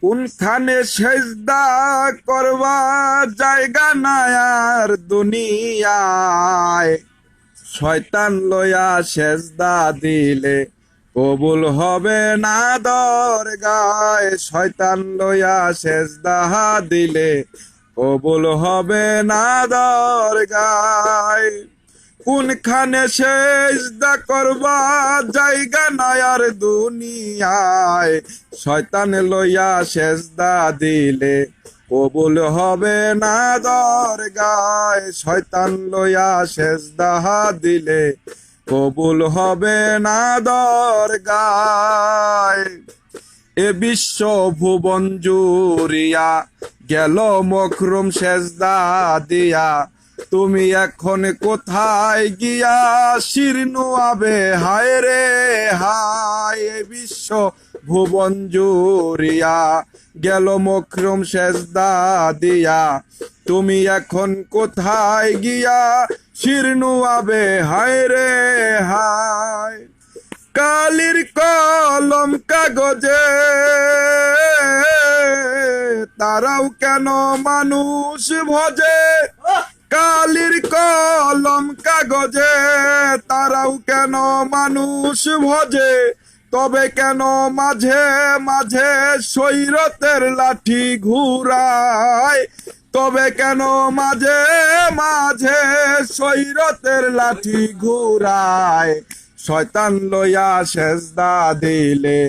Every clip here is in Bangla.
কোনখানে সেজদা করবা জায়গা নাই আর দুনিয়ায়। শয়তান লইয়া সেজদা দিলে কবুল হবে না দরগায়। শয়তান লইয়া সেজদা দিলে কবুল হবে না দরগায়। কোনখানে সেজদা করবা জায়গা নাই আর দুনিয়ায়। শয়তান লইয়া সেজদা দিলে কবুল হবে না দরগায়। শয়তান লইয়া সেজদা দিলে কবুল হবে না দরগায়। এ বিশ্ব ভুবন জুড়িয়া গেল মখরুম সেজদা দিয়া। তুমি এখন কোথায় গিয়া শিরনু আবে হায় রে হায়। এ বিশ্ব ভুবন জুড়িয়া গেল মখরুম সেজদা দিয়া। তুমি এখন কোথায় গিয়া শিরনু আবে হায় রে হায়। কালির কলম কাগজে তারাও কেন মানুষ ভজে। কালির কলম কাগজে তারাও কেন মানুষ ভজে। তবে কেন মাঝে মাঝে সৈরতের লাঠি ঘুরায়। তবে কেন মাঝে মাঝে সৈরতের লাঠি ঘুরায়। শয়তান লইয়া সেজদা দিলে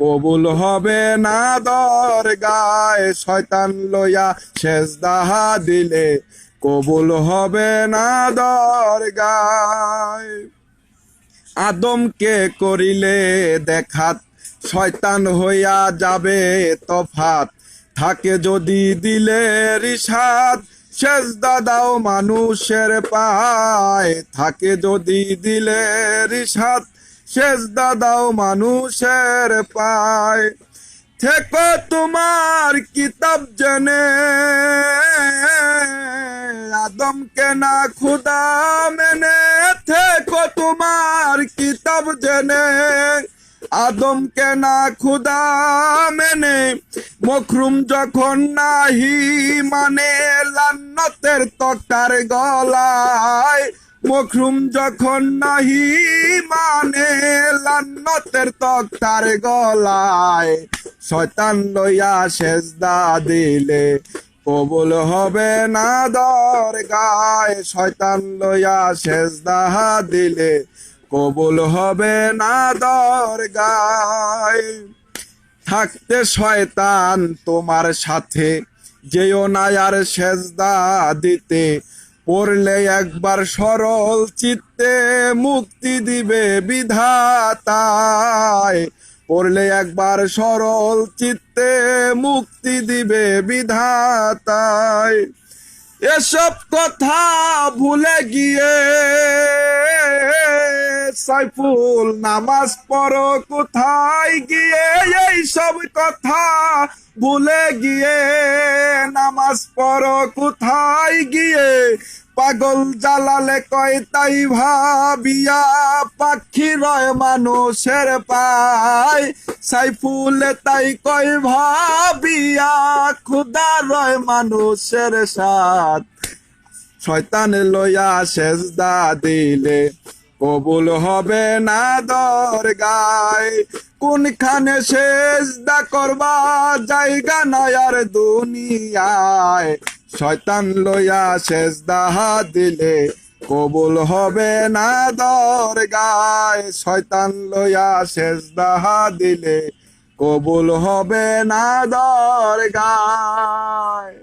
কবুল হবে না দরগায়। শয়তান লইয়া সেজদা দিলে কবুল হবে না দরগায়। আদমকে করিলে দেখাত শয়তান হইয়া যাবে তফাত। থাকে যদি দিলে রিসাত সেজদা দাও মানুষের পায়। থাকে যদি দিলে রিসাত সেজদা দাও মানুষের পায়। থেকো তোমার কিতাব জেনে আদমকে না খুদা মেনে। থেকো তোমার কিতাব জেনে আদমকে না খুদা মেনে। মখরুম যখন নাহি মানে লান্নতের তক্তার গলায়। মখরুম যখন নাহি মানে লান্নতের তক্তার গলায়। শয়তান লইয়া সেজদা দিলে কবুল হবে না দরগায়। শয়তান লইয়া সেজদা দিলে কবুল হবে না দরগায়। থাকতে শয়তান তোমার সাথে যেও না আর সেজদা দিতে। পড়লে একবার সরল চিত্তে মুক্তি দিবে বিধাতায়। পড়লে একবার সরল চিত্তে মুক্তি দিবে বিধাতায়। এসব কথা ভুলে গিয়ে সাইফুল নামাজ পড়ো কোথায় গিয়ে। এই সব কথা ভুলে গিয়ে নামাজ পড়ো কোথায় গিয়ে। পাগল জালালে কয় তাই ভাবিয়া পাখি রয় মানুষের পায়। সাইফুলে তাই কয় ভাবিয়া খুদা রয় মানুষের সাথ। শয়তান লইয়া সেজদা দিলে কবুল হবে না দরগায়। কোনখানে সেজদা করবা জায়গা নাই আর দুনিয়ায়। শয়তান লইয়া সেজদা দিলে কবুল হবে না দরগায়। শয়তান লইয়া সেজদা দিলে কবুল হবে না দরগায়।